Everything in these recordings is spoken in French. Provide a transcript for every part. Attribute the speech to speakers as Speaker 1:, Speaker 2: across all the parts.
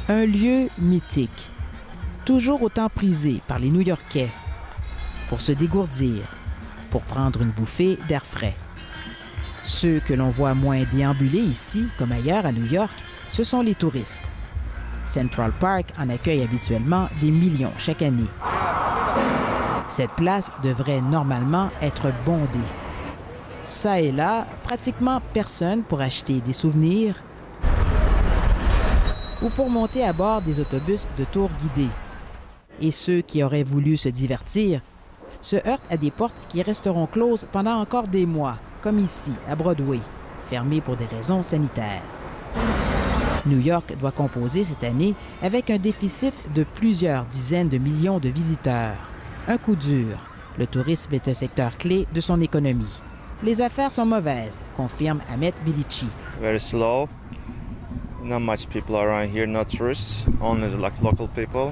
Speaker 1: Un lieu mythique, toujours autant prisé par les New-Yorkais, pour se dégourdir, pour prendre une bouffée d'air frais. Ceux que l'on voit moins déambuler ici, comme ailleurs à New York, ce sont les touristes. Central Park en accueille habituellement des millions chaque année. Cette place devrait normalement être bondée. Ça et là, pratiquement personne pour acheter des souvenirs ou pour monter à bord des autobus de tour guidés. Et ceux qui auraient voulu se divertir se heurtent à des portes qui resteront closes pendant encore des mois, comme ici, à Broadway, fermées pour des raisons sanitaires. New York doit composer cette année avec un déficit de plusieurs dizaines de millions de visiteurs. Un coup dur. Le tourisme est un secteur clé de son économie. Les affaires sont mauvaises, confirme Ahmet Bilici.
Speaker 2: Very slow. Not much people around here, not tourists, only like local people.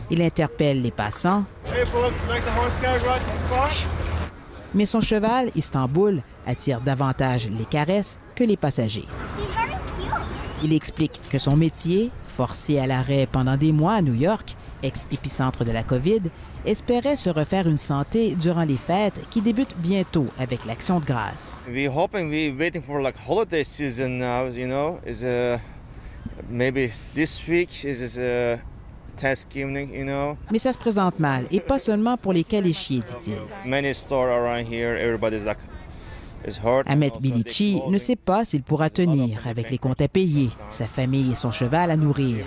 Speaker 1: Il interpelle les passants.
Speaker 2: Hey folks, like the horse guy ride too far?
Speaker 1: Mais son cheval, Istanbul, attire davantage les caresses que les passagers. Il explique que son métier, forcé à l'arrêt pendant des mois à New York, ex-épicentre de la COVID, espérait se refaire une santé durant les fêtes qui débutent bientôt avec l'Action de grâce.
Speaker 2: We're waiting for like holiday season now, you know, maybe this week is Thanksgiving, you know.
Speaker 1: Mais ça se présente mal, et pas seulement pour les caléchiers, dit-il.
Speaker 2: Many stores around here, everybody's like is hurt.
Speaker 1: Ahmet Bilici ne sait pas s'il pourra tenir avec les comptes à payer, sa famille et son cheval à nourrir.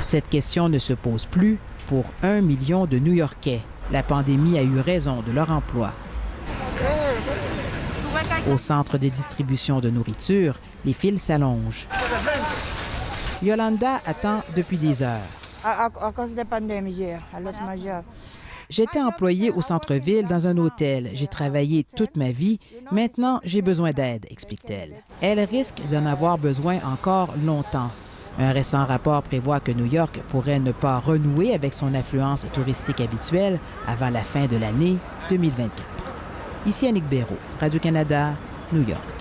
Speaker 1: Cette question ne se pose plus pour 1 million de New-Yorkais. La pandémie a eu raison de leur emploi. Au centre de distribution de nourriture, les files s'allongent. Yolanda attend depuis des heures.
Speaker 3: À cause de la pandémie, j'ai lost my job.
Speaker 1: J'étais employée au centre-ville dans un hôtel. J'ai travaillé toute ma vie. Maintenant, j'ai besoin d'aide, explique-t-elle. Elle risque d'en avoir besoin encore longtemps. Un récent rapport prévoit que New York pourrait ne pas renouer avec son affluence touristique habituelle avant la fin de l'année 2024. Ici Annick Béraud, Radio-Canada, New York.